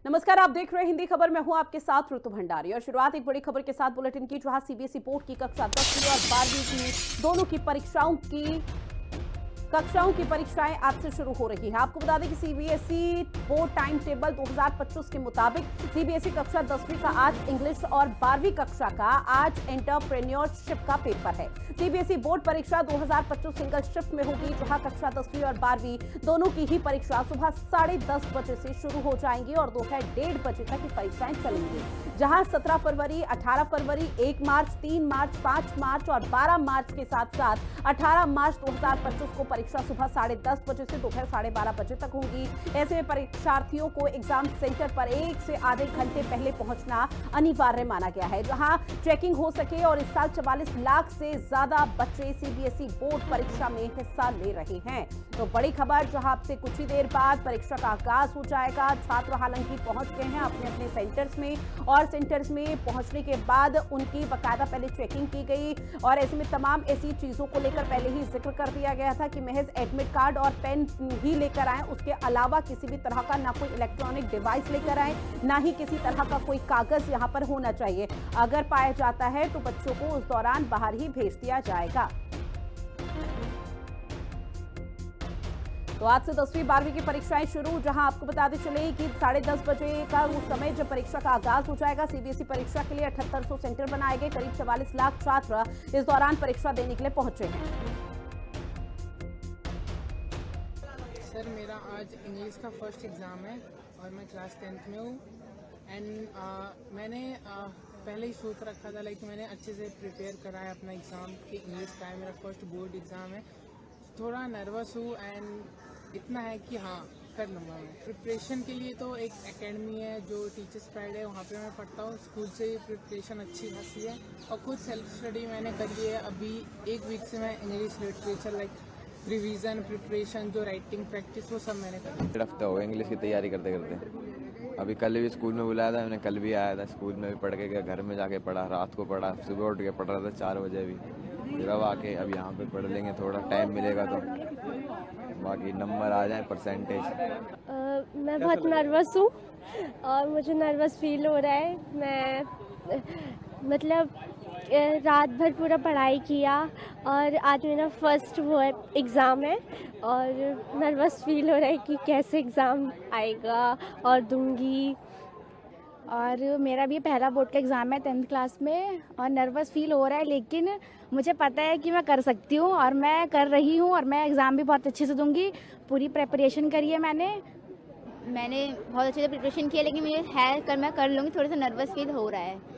नमस्कार, आप देख रहे हैं हिंदी खबर। मैं हूं आपके साथ ऋतु भंडारी और शुरुआत एक बड़ी खबर के साथ बुलेटिन की, जहां सीबीएसई बोर्ड की कक्षा 10वीं और 12वीं की दोनों की कक्षाओं की परीक्षाएं आज से शुरू हो रही है। आपको बता दें कि सीबीएसई बोर्ड टाइम टेबल 2025 के मुताबिक सीबीएसई कक्षा 10वीं का आज इंग्लिश और 12वीं कक्षा का आज एंटरप्रेन्योरशिप का पेपर है। सीबीएसई बोर्ड परीक्षा 2025 सिंगल शिफ्ट में होगी, जहां कक्षा 10वीं और 12वीं दोनों की ही परीक्षा सुबह 10:30 बजे से शुरू हो जाएंगी और दोपहर 1:30 बजे तक की परीक्षाएं चलेंगी। जहां 17 फरवरी, 18 फरवरी, 1 मार्च, 3 मार्च, 5 मार्च और 12 मार्च के साथ साथ 18 मार्च 2025 को परीक्षा सुबह 10:30 बजे से दोपहर 12:30 बजे तक होगी। ऐसे में परीक्षार्थियों को एग्जाम सेंटर पर 1 से आधे घंटे पहले पहुंचना अनिवार्य माना गया है, जहां चेकिंग हो सके। और इस साल 44 लाख से ज्यादा बच्चे सीबीएसई बोर्ड परीक्षा में हिस्सा ले रहे हैं। तो बड़ी खबर, जहां अब से कुछ ही देर बाद परीक्षा का आगाज हो जाएगा। छात्र हालांकि पहुंच गए हैं अपने अपने सेंटर्स में और सेंटर्स में पहुंचने के बाद उनकी बाकायदा पहले चेकिंग की गई और ऐसे में तमाम ऐसी चीजों को लेकर पहले ही जिक्र कर दिया गया था कि महज एडमिट कार्ड और पेन ही लेकर आए, उसके अलावा किसी भी तरह का ना कोई इलेक्ट्रॉनिक डिवाइस लेकर आए, ना ही किसी तरह का कोई कागज यहां पर होना चाहिए। अगर पाया जाता है तो बच्चों को उस दौरान बाहर ही भेज दिया जाएगा। तो आज से 10वीं 12वीं की परीक्षाएं शुरू, जहां आपको बताते चले कि 10:30 बजे का वो समय जब परीक्षा का आगाज हो जाएगा। सीबीएसई परीक्षा के लिए 7800 सेंटर बनाए गए। करीब 44 लाख छात्र इस दौरान परीक्षा देने के लिए पहुंचे हैं। सर, मेरा आज इंग्लिश का फर्स्ट एग्ज़ाम है और मैं क्लास 10th में हूँ। एंड मैंने पहले ही सोच रखा था, लाइक मैंने अच्छे से प्रिपेयर करा है अपना एग्ज़ाम कि इंग्लिश का है, मेरा फर्स्ट बोर्ड एग्ज़ाम है। थोड़ा नर्वस हूँ एंड इतना है कि हाँ, कर लूँगा मैं। प्रिपरेशन के लिए तो एक एकेडमी है जो टीचर्स प्राइड है, वहाँ पे मैं पढ़ता हूँ। स्कूल से प्रिपरेशन अच्छी खासी है और खुद सेल्फ स्टडी मैंने करी है। अभी 1 वीक से मैं English literature like revision, preparation, जो राइटिंग प्रैक्टिस, वो सब मैंने करी। 1 हफ्ता हो गया इंग्लिश की तैयारी करते करते। अभी कल भी स्कूल में बुलाया था, मैंने कल भी आया था। स्कूल में भी पढ़ के गया, घर में जाके पढ़ा, रात को पढ़ा, सुबह उठ के पढ़ रहा था 4 बजे भी। फिर अब आके अब यहाँ पे पढ़ लेंगे, थोड़ा टाइम मिलेगा तो बाकी नंबर आ जाए, परसेंटेज। मैं बहुत नर्वस हूँ और मुझे नर्वस फील हो रहा है। मैं मतलब रात भर पूरा पढ़ाई किया और आज मेरा फर्स्ट वो एग्ज़ाम है और नर्वस फील हो रहा है कि कैसे एग्ज़ाम आएगा और दूंगी। और मेरा भी पहला बोर्ड का एग्ज़ाम है 10th क्लास में और नर्वस फील हो रहा है, लेकिन मुझे पता है कि मैं कर सकती हूँ और मैं कर रही हूँ और मैं एग्ज़ाम भी बहुत अच्छे से दूंगी। पूरी प्रिपरेशन करी है मैंने बहुत अच्छे से प्रिपरेशन किया, लेकिन मैं कर लूँगी। थोड़ा सा नर्वस फील हो रहा है।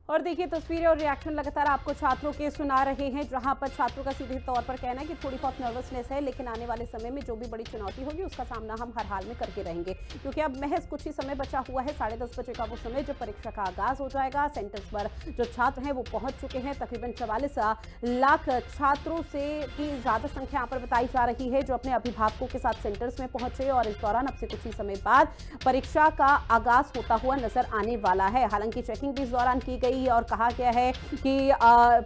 और देखिए तस्वीरें और रिएक्शन लगातार आपको छात्रों के सुना रहे हैं, जहां पर छात्रों का सीधे तौर पर कहना है कि थोड़ी बहुत नर्वसनेस है, लेकिन आने वाले समय में जो भी बड़ी चुनौती होगी उसका सामना हम हर हाल में करके रहेंगे, क्योंकि अब महज कुछ ही समय बचा हुआ है। 10:30 बजे का वो समय जब परीक्षा का आगाज हो जाएगा। सेंटर्स पर जो छात्र हैं वो पहुंच चुके हैं। तकरीबन 44 लाख छात्रों से की ज्यादा संख्या यहाँ पर बताई जा रही है, जो अपने अभिभावकों के साथ सेंटर्स में पहुंचे और इस दौरान अब से कुछ ही समय बाद परीक्षा का आगाज होता हुआ नजर आने वाला है। हालांकि चेकिंग भी इस दौरान की गई और कहा गया है कि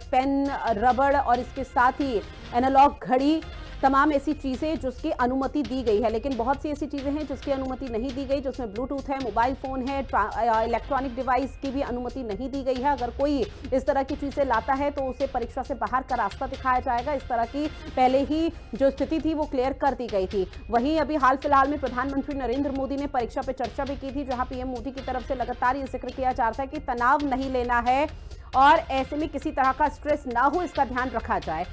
पेन, रबड़ और इसके साथ ही एनालॉग घड़ी, तमाम ऐसी चीजें जिसकी अनुमति दी गई है। लेकिन बहुत सी ऐसी चीजें हैं जिसकी अनुमति नहीं दी गई, जिसमें ब्लूटूथ है, मोबाइल फोन है, इलेक्ट्रॉनिक डिवाइस की भी अनुमति नहीं दी गई है। अगर कोई इस तरह की चीजें लाता है तो उसे परीक्षा से बाहर का रास्ता दिखाया जाएगा। इस तरह की पहले ही जो स्थिति थी वो क्लियर कर दी गई थी। वहीं अभी हाल फिलहाल में प्रधानमंत्री नरेंद्र मोदी ने परीक्षा पर चर्चा भी की थी, जहां पीएम मोदी की तरफ से लगातार ये जिक्र किया जा रहा है कि तनाव नहीं लेना है और ऐसे में किसी तरह का स्ट्रेस ना हो, इसका ध्यान रखा जाए।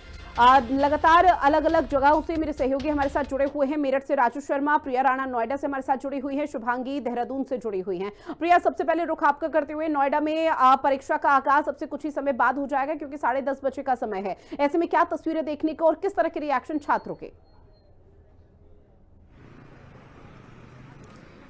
लगातार अलग अलग जगहों से मेरे सहयोगी हमारे साथ जुड़े हुए हैं। मेरठ से राजू शर्मा, प्रिया राणा नोएडा से हमारे साथ जुड़ी हुई है, शुभांगी देहरादून से जुड़ी हुई हैं। प्रिया, सबसे पहले रुख आपका करते हुए, नोएडा में परीक्षा का आगाज अब से कुछ ही समय बाद हो जाएगा, क्योंकि 10:30 बजे का समय है। ऐसे में क्या तस्वीरें देखने को और किस तरह के रिएक्शन छात्रों के?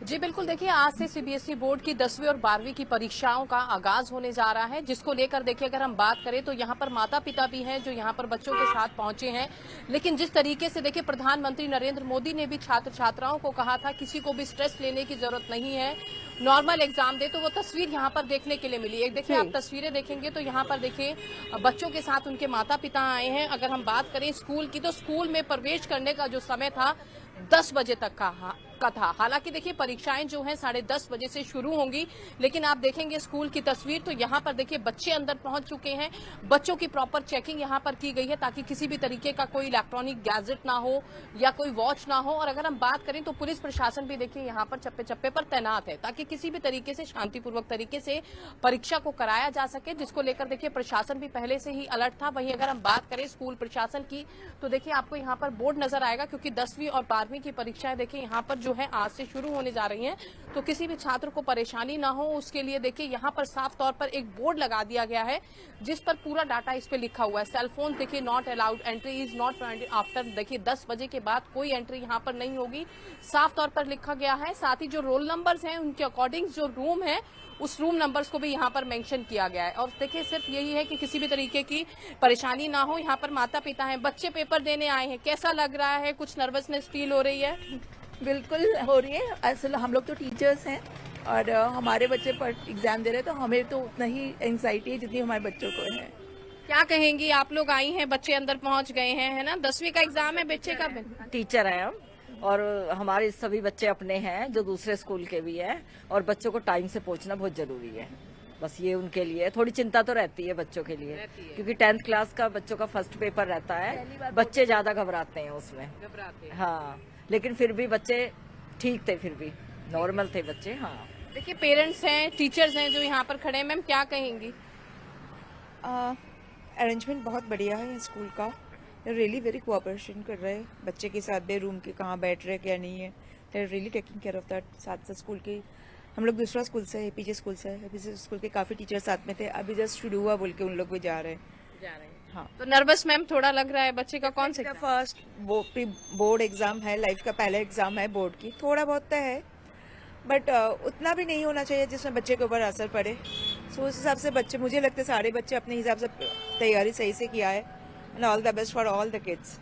जी बिल्कुल, देखिए आज से सीबीएसई बोर्ड की 10वीं और 12वीं की परीक्षाओं का आगाज होने जा रहा है, जिसको लेकर देखिए अगर हम बात करें तो यहाँ पर माता पिता भी हैं जो यहाँ पर बच्चों के साथ पहुंचे हैं। लेकिन जिस तरीके से देखिए प्रधानमंत्री नरेंद्र मोदी ने भी छात्र छात्राओं को कहा था किसी को भी स्ट्रेस लेने की जरूरत नहीं है, नॉर्मल एग्जाम दे, तो वो तस्वीर यहाँ पर देखने के लिए मिली। एक देखिए आप तस्वीरें देखेंगे तो यहाँ पर देखिए बच्चों के साथ उनके माता पिता आए हैं। अगर हम बात करें स्कूल की तो स्कूल में प्रवेश करने का जो समय था 10 बजे तक का का था। हालांकि देखिए परीक्षाएं जो हैं 10:30 बजे से शुरू होंगी, लेकिन आप देखेंगे स्कूल की तस्वीर तो यहाँ पर देखिए बच्चे अंदर पहुंच चुके हैं। बच्चों की प्रॉपर चेकिंग यहाँ पर की गई है ताकि किसी भी तरीके का कोई इलेक्ट्रॉनिक गैजेट ना हो या कोई वॉच ना हो। और अगर हम बात करें तो पुलिस प्रशासन भी देखिए यहाँ पर चप्पे चप्पे पर तैनात है ताकि किसी भी तरीके से शांतिपूर्वक तरीके से परीक्षा को कराया जा सके, जिसको लेकर देखिए प्रशासन भी पहले से ही अलर्ट था। वहीं अगर हम बात करें स्कूल प्रशासन की तो देखिए आपको यहाँ पर बोर्ड नजर आएगा, क्योंकि 10वीं और 12वीं की परीक्षाएं देखिए यहाँ पर जो है आज से शुरू होने जा रही हैं, तो किसी भी छात्र को परेशानी ना हो उसके लिए देखिए यहाँ पर साफ तौर पर एक बोर्ड लगा दिया गया है जिस पर पूरा डाटा इस पे लिखा हुआ है। सेलफोन देखिए not allowed, entry is not permitted after, देखिए 10 बजे के बाद कोई एंट्री यहाँ पर नहीं होगी, साफ तौर पर लिखा गया है। साथ ही जो रोल नंबर्स हैं उनके अकॉर्डिंग जो रूम है उस रूम नंबर्स को भी यहाँ पर मेंशन किया गया है। और देखिए सिर्फ यही है कि किसी भी तरीके की परेशानी ना हो। यहाँ पर माता पिता हैं, बच्चे पेपर देने आए हैं, कैसा लग रहा है? कुछ नर्वसनेस फील हो रही है? बिल्कुल हो रही है। असल हम लोग तो टीचर्स हैं और हमारे बच्चे पर एग्जाम दे रहे हैं तो हमें तो उतना ही एंग्जाइटी है जितनी हमारे बच्चों को है। क्या कहेंगी? आप लोग आई हैं, बच्चे अंदर पहुंच गए हैं, है ना? 10वीं का एग्जाम है बच्चे का। टीचर है हम और हमारे सभी बच्चे अपने हैं जो दूसरे स्कूल के भी हैं और बच्चों को टाइम से पहुंचना बहुत जरूरी है। बस ये उनके लिए थोड़ी चिंता तो रहती है बच्चों के लिए, क्योंकि 10th क्लास का बच्चों का फर्स्ट पेपर रहता है, बच्चे ज्यादा घबराते हैं उसमें। हाँ, लेकिन फिर भी बच्चे ठीक थे, फिर भी नॉर्मल थे बच्चे। हाँ, देखिए पेरेंट्स हैं, टीचर्स हैं जो यहाँ पर खड़े हैं, मैम क्या कहेंगी? अरेंजमेंट बहुत बढ़िया है स्कूल का, रियली वेरी कोऑपरेशन कर रहे हैं बच्चे के साथ भी, रूम के कहाँ बैठ रहे क्या नहीं है, they really taking care of that. साथ साथ स्कूल के हम लोग दूसरा स्कूल से एपीजे स्कूल से, एपीजे स्कूल के काफी टीचर साथ में थे, अभी जस्ट शुरू हुआ बोल के उन लोग भी जा रहे हैं। हाँ, तो नर्वस मैम थोड़ा लग रहा है। बच्चे का कौन सा फर्स्ट बोर्ड एग्जाम है, लाइफ का पहला एग्जाम है बोर्ड की, थोड़ा बहुत तो है बट उतना भी नहीं होना चाहिए जिसमें बच्चे के ऊपर असर पड़े। सो उस हिसाब से बच्चे, मुझे लगता है सारे बच्चे अपने हिसाब से तैयारी सही से किया है। And all the best for all the kids.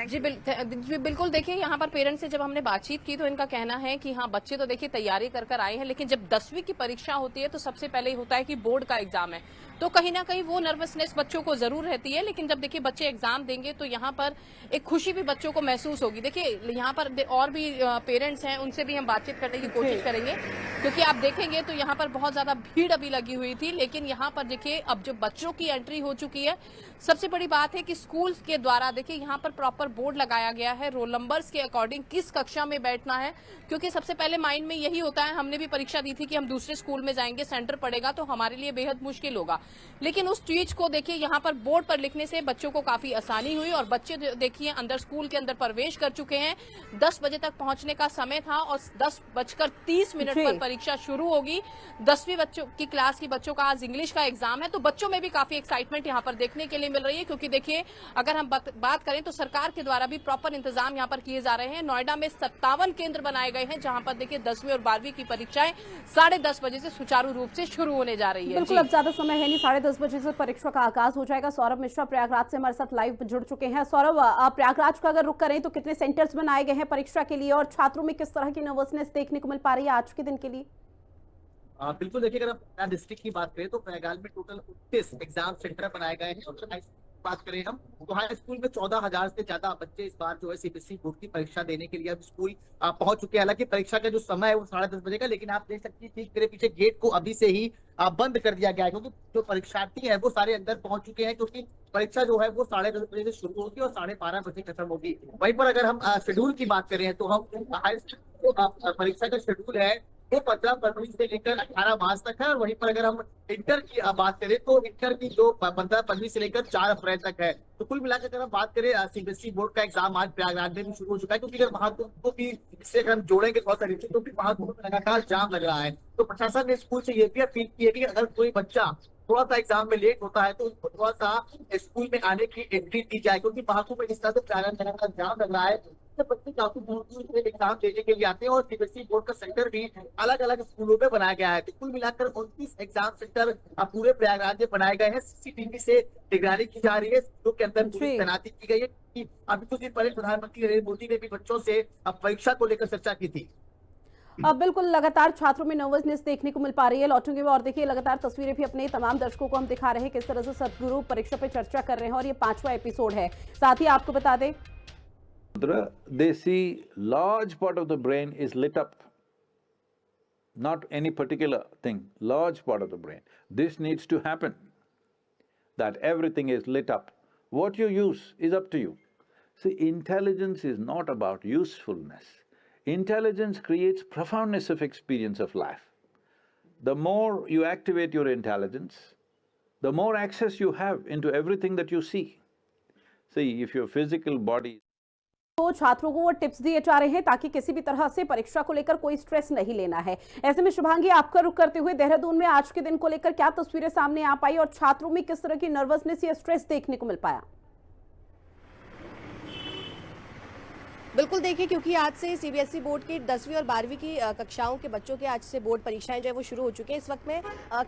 जी बिल्कुल। देखिए यहाँ पर पेरेंट्स से जब हमने बातचीत की तो इनका कहना है कि हाँ बच्चे तो देखिए तैयारी कर आए हैं, लेकिन जब 10वीं की परीक्षा होती है तो सबसे पहले होता है कि बोर्ड का एग्जाम है, तो कहीं ना कहीं वो नर्वसनेस बच्चों को जरूर रहती है। लेकिन जब देखिए बच्चे एग्जाम देंगे तो यहाँ पर एक खुशी भी बच्चों को महसूस होगी। देखिए यहाँ पर और भी पेरेंट्स हैं, उनसे भी हम बातचीत करने की कोशिश करेंगे, क्योंकि आप देखेंगे तो यहाँ पर बहुत ज्यादा भीड़ अभी लगी हुई थी। लेकिन यहाँ पर देखिए अब जो बच्चों की एंट्री हो चुकी है, सबसे बड़ी बात है कि स्कूल के द्वारा देखिए यहाँ पर प्रॉपर बोर्ड लगाया गया है, रोल नंबर्स के अकॉर्डिंग किस कक्षा में बैठना है, क्योंकि सबसे पहले माइंड में यही होता है, हमने भी परीक्षा दी थी कि हम दूसरे स्कूल में जाएंगे, सेंटर पड़ेगा तो हमारे लिए बेहद मुश्किल होगा। लेकिन उस चीज को देखिए यहाँ पर बोर्ड पर लिखने से बच्चों को काफी आसानी हुई और बच्चे देखिए अंदर स्कूल के अंदर प्रवेश कर चुके हैं। 10 बजे तक पहुंचने का समय था और 10:30 पर परीक्षा शुरू होगी। 10वीं बच्चों की क्लास की बच्चों का आज इंग्लिश का एग्जाम है, तो बच्चों में भी काफी एक्साइटमेंट यहाँ पर देखने के लिए मिल रही है, क्योंकि देखिए अगर हम बात करें तो सरकार के द्वारा भी प्रॉपर इंतजाम यहाँ पर किए जा रहे हैं। नोएडा में 57 केंद्र बनाए गए हैं जहां पर देखिए 10वीं और 12वीं की परीक्षाएं 10:30 बजे से सुचारू रूप से शुरू होने जा रही है। बिल्कुल, अब ज्यादा समय है नहीं, 10:30 बजे से परीक्षा का आगाज हो जाएगा। सौरभ मिश्रा प्रयागराज से हमारे साथ लाइव जुड़ चुके हैं। सौरभ, प्रयागराज का अगर रुख करें तो कितने सेंटर्स बनाए गए हैं परीक्षा के लिए और छात्रों में किस तरह की नर्वसनेस देखने को मिल पा रही है आज के दिन के लिए? बिल्कुल, देखिए अगर आप डिस्ट्रिक्ट की बात करें तो प्रयागराज में टोटल 29 एग्जाम सेंटर बनाए गए हैं और बात करें हम तो हाई स्कूल में 14,000 से ज्यादा बच्चे इस बार जो है सीबीएसई बोर्ड की परीक्षा देने के लिए अब स्कूल पहुंच चुके हैं। हालांकि परीक्षा का जो समय है वो 10:30 बजे का, लेकिन आप देख सकते हैं ठीक मेरे पीछे गेट को अभी से ही बंद कर दिया गया है, क्योंकि जो परीक्षार्थी है वो सारे अंदर पहुंच चुके हैं, क्योंकि परीक्षा जो है वो 10:30 बजे से शुरू होगी और 12:30 बजे खत्म होगी। वहीं पर अगर हम शेड्यूल की बात करें तो हम हाई स्कूल परीक्षा का शेड्यूल है वो 15 फरवरी से लेकर 18 मार्च तक है, और वहीं पर अगर हम इंटर की बात करें तो इंटर की जो 15 फरवरी से लेकर 4 अप्रैल तक है। तो कुल मिलाकर अगर हम बात करें सीबीएसई बोर्ड का एग्जाम आज प्रयागराज में भी शुरू हो चुका है, क्योंकि अगर वहां को भी इससे अगर हम जोड़ेंगे थोड़ा सा तो भी वहां लगातार जाम लग रहा है। तो प्रशासन ने स्कूल से ये भी अपील की है कि अगर कोई बच्चा थोड़ा सा एग्जाम में लेट होता है तो थोड़ा सा स्कूल में आने की एंट्री दी जाए, क्योंकि वहां में इस तरह से लगातार जाम लग रहा है। बच्चे काफी दूर से एग्जाम देने के लिए आते हैं और सीबीएसई बोर्ड का सेंटर भी अलग अलग स्कूलों में बनाया गया है। तो कुल मिलाकर 29 एग्जाम सेंटर पूरे प्रयागराज में बनाए गए हैं। सीसीटीवी से निगरानी की जा रही है, स्कूलों के अंदर पूरी तैनाती की गई है। अभी कुछ दिन पहले प्रधानमंत्री नरेंद्र मोदी ने भी बच्चों से परीक्षा को लेकर चर्चा की थी। अब बिल्कुल लगातार छात्रों में नर्वसनेस देखने को मिल पा रही है। लौटूंगे और देखिए लगातार तस्वीरें भी अपने तमाम दर्शकों को हम दिखा रहे हैं किस तरह से सदगुरु परीक्षा पे चर्चा कर रहे हैं और ये 5वां एपिसोड है। साथ ही आपको बता दें They see large part of the brain is lit up. Not any particular thing, large part of the brain. This needs to happen, that everything is lit up. What you use is up to you. See, intelligence is not about usefulness. Intelligence creates profoundness of experience of life. The more you activate your intelligence, the more access you have into everything that you see. See, if your physical body… तो छात्रों को वो tips दिए जा रहे हैं ताकि किसी भी तरह से परीक्षा को लेकर कोई स्ट्रेस नहीं लेना है। ऐसे में शुभांगी, आपका रुख करते हुए देहरादून में आज के दिन को लेकर क्या तस्वीरें सामने आ पाई और छात्रों में किस तरह की नर्वसनेस या स्ट्रेस देखने को मिल पाया? बिल्कुल देखिए, क्योंकि आज से सीबीएसई बोर्ड की 10वीं और 12वीं की कक्षाओं के बच्चों के आज से बोर्ड परीक्षाएं जो है वो शुरू हो चुकी हैं। इस वक्त मैं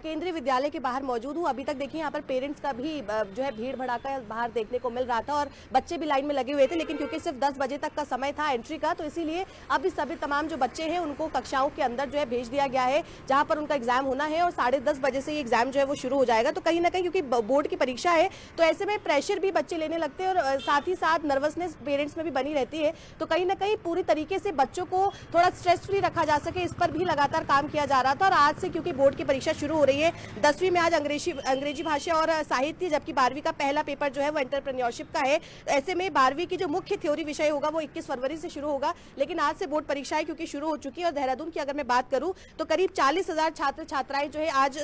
केंद्रीय विद्यालय के बाहर मौजूद हूं। अभी तक देखिए यहाँ पर पेरेंट्स का भी जो है भीड़ भड़ाका बाहर देखने को मिल रहा था और बच्चे भी लाइन में लगे हुए थे, लेकिन क्योंकि सिर्फ 10 बजे तक का समय था एंट्री का, तो इसीलिए अभी सभी तमाम जो बच्चे हैं उनको कक्षाओं के अंदर जो है भेज दिया गया है जहाँ पर उनका एग्जाम होना है और 10:30 बजे से ये एग्जाम जो है वो शुरू हो जाएगा। तो कहीं ना कहीं क्योंकि बोर्ड की परीक्षा है तो ऐसे में प्रेशर भी बच्चे लेने लगते हैं और साथ ही साथ नर्वसनेस पेरेंट्स में भी बनी रहती है। तो कहीं ना कहीं पूरी तरीके से बच्चों को थोड़ा स्ट्रेस फ्री रखा जा सके, इस पर भी लगातार काम किया जा रहा था। और आज से क्योंकि बोर्ड की परीक्षा शुरू हो रही है, 10वीं में आज अंग्रेजी भाषा और साहित्य, जबकि 12वीं का पहला पेपर जो है वो एंटरप्रेन्योरशिप का है। ऐसे में 12वीं की जो मुख्य थ्योरी विषय होगा वो 21 फरवरी से शुरू होगा, लेकिन आज से बोर्ड परीक्षाएं क्योंकि शुरू हो चुकी है। और देहरादून की अगर मैं बात करूं तो करीब 40,000 छात्र छात्राएं जो है आज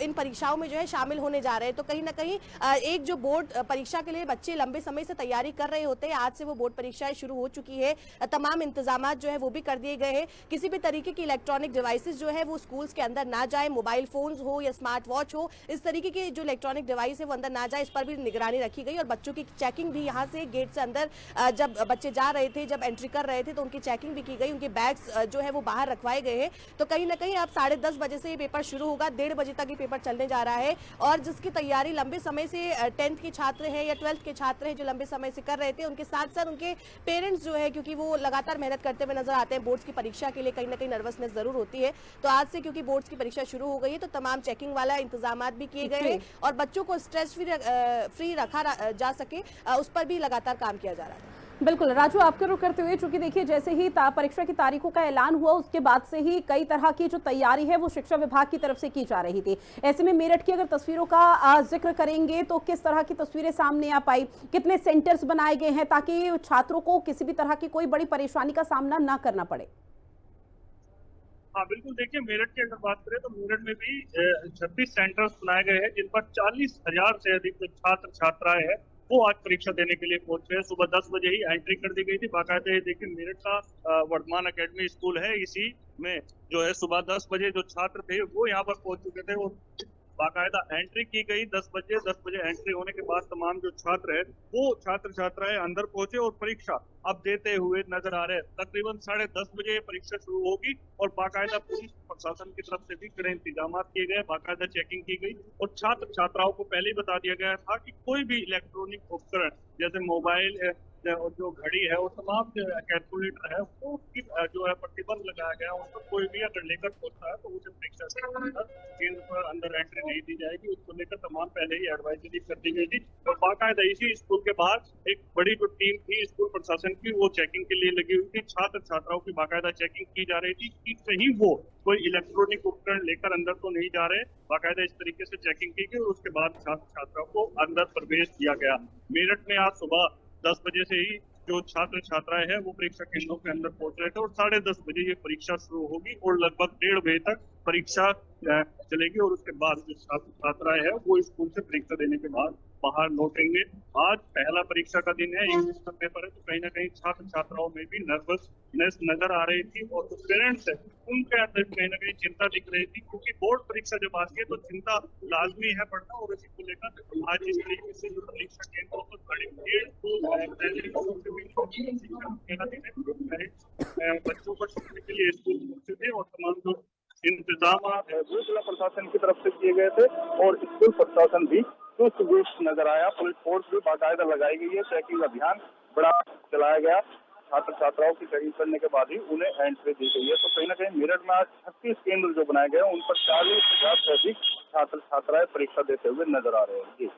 इन परीक्षाओं में जो है शामिल होने जा रहे हैं। तो कहीं ना कहीं एक जो बोर्ड परीक्षा के लिए बच्चे लंबे समय से तैयारी कर रहे होते हैं, आज से वो बोर्ड परीक्षाएं शुरू हो चुकी है। तमाम इंतजाम जो है वो भी कर दिए गए हैं। किसी भी तरीके की इलेक्ट्रॉनिक डिवाइसेस जो है वो स्कूल्स के अंदर ना जाए, मोबाइल फोन्स हो या स्मार्ट वॉच हो, इस तरीके की जो इलेक्ट्रॉनिक डिवाइस है वो अंदर ना जाए, इस पर भी निगरानी रखी गई। और बच्चों की चेकिंग भी यहाँ से गेट से अंदर जब बच्चे जा रहे थे, जब एंट्री कर रहे थे तो उनकी चेकिंग भी की गई, उनके बैग्स जो है वो बाहर रखवाए गए हैं। तो कहीं ना कहीं अब 10:30 बजे से ये पेपर शुरू होगा, 1:30 बजे तक ये पेपर चलने जा रहा है। और जिसकी तैयारी लंबे समय से 10th के छात्र हैं या 12th के छात्र हैं जो लंबे समय से कर रहे थे, उनके साथ साथ उनके पेरेंट्स जो है क्योंकि वो लगातार मेहनत करते हुए नजर आते हैं बोर्ड्स की परीक्षा के लिए, कहीं ना कहीं नर्वसनेस जरूर होती है। तो आज से क्योंकि बोर्ड्स की परीक्षा शुरू हो गई है तो तमाम चेकिंग वाला इंतजाम भी किए गए हैं और बच्चों को स्ट्रेस फ्री रखा जा सके, उस पर भी लगातार काम किया जा रहा है। बिल्कुल राजू, आपके रुख करते हुए, चूंकि देखिए जैसे ही परीक्षा की तारीखों का ऐलान हुआ उसके बाद से ही कई तरह की जो तैयारी है वो शिक्षा विभाग की तरफ से की जा रही थी। ऐसे में मेरठ की अगर तस्वीरों का जिक्र करेंगे तो किस तरह की तस्वीरें सामने आ पाई, कितने सेंटर्स बनाए गए हैं ताकि छात्रों को किसी भी तरह की कोई बड़ी परेशानी का सामना ना करना पड़े? हाँ बिल्कुल, देखिए मेरठ की अगर बात करें तो मेरठ में भी 26 सेंटर्स बनाए गए हैं जिन पर 40,000 से अधिक जो छात्र छात्राएं हैं वो आज परीक्षा देने के लिए पहुंचे हैं। सुबह 10 बजे ही एंट्री कर दी गई थी। बाकायदा देखिए मेरठ का वर्धमान एकेडमी स्कूल है, इसी में जो है सुबह 10 बजे जो छात्र थे वो यहाँ पर पहुंच चुके थे और बाकायदा एंट्री की गई 10 बजे एंट्री होने के बाद तमाम जो छात्र है वो छात्र छात्राएं अंदर पहुंचे और परीक्षा अब देते हुए नजर आ रहे हैं। तकरीबन 10:30 बजे परीक्षा शुरू होगी और बाकायदा पुलिस प्रशासन की तरफ से भी कड़े इंतजाम किए गए, बाकायदा चेकिंग की गई और छात्र छात्राओं को पहले ही बता दिया गया था कि कोई भी इलेक्ट्रॉनिक उपकरण जैसे मोबाइल और जो घड़ी है और तमाम कैलकुलेटर है वो जो है प्रतिबंध लगाया गया। उस पर कोई भी अगर लेकर पहुंचता है तो उसे परीक्षा से केंद्र पर अंदर एंट्री नहीं दी जाएगी। उसको लेकर तमाम पहले ही एडवाइजरी कर दी गई थी और बाकायदा इसी स्कूल के बाहर एक बड़ी जो टीम थी स्कूल प्रशासन की वो चेकिंग के लिए लगी हुई थी। छात्र छात्राओं की बाकायदा चेकिंग की जा रही थी कि कहीं वो कोई इलेक्ट्रॉनिक उपकरण लेकर अंदर तो नहीं जा रहे। बाकायदा इस तरीके से चेकिंग की गई और उसके बाद छात्र छात्राओं को अंदर प्रवेश दिया गया। मेरठ में आज सुबह 10 बजे से ही जो छात्र छात्राएं हैं वो परीक्षा केंद्रों के अंदर पहुंच रहे थे और 10:30 बजे ये परीक्षा शुरू होगी और लगभग 1:30 बजे तक परीक्षा चलेगी और उसके बाद जो छात्र छात्राएं हैं वो स्कूल से परीक्षा देने के बाद बाहर लौटेंगे। आज पहला परीक्षा का दिन है, इंग्लिश का पेपर है, तो कहीं ना कहीं छात्र छात्राओं में भी नर्वसनेस नजर आ रही थी और जो पेरेंट्स है उनके अंदर कहीं ना कहीं चिंता दिख रही थी क्योंकि बोर्ड परीक्षा जब आती है तो चिंता लाजमी है पढ़ना और इसी को लेकर आज इस तरीके से जो परीक्षा केंद्रों पर बड़ी भीड़ बच्चों को छुट्टी के लिए स्कूल पहुंचे थे और तमाम जो इंतजाम जिला प्रशासन की तरफ से किए गए थे और स्कूल प्रशासन भी चुस्त नजर आया। पुलिस फोर्स भी बाकायदा लगाई गई है, चेकिंग अभियान बड़ा चलाया गया। छात्र छात्राओं की चेकिंग करने के बाद ही उन्हें एंट्री दी गई है। तो कहीं ना कहीं मेरठ में आज 36 केंद्र जो बनाए गए उन पर 40,000 से अधिक छात्र छात्राएं परीक्षा देते हुए नजर आ रहे हैं। जी।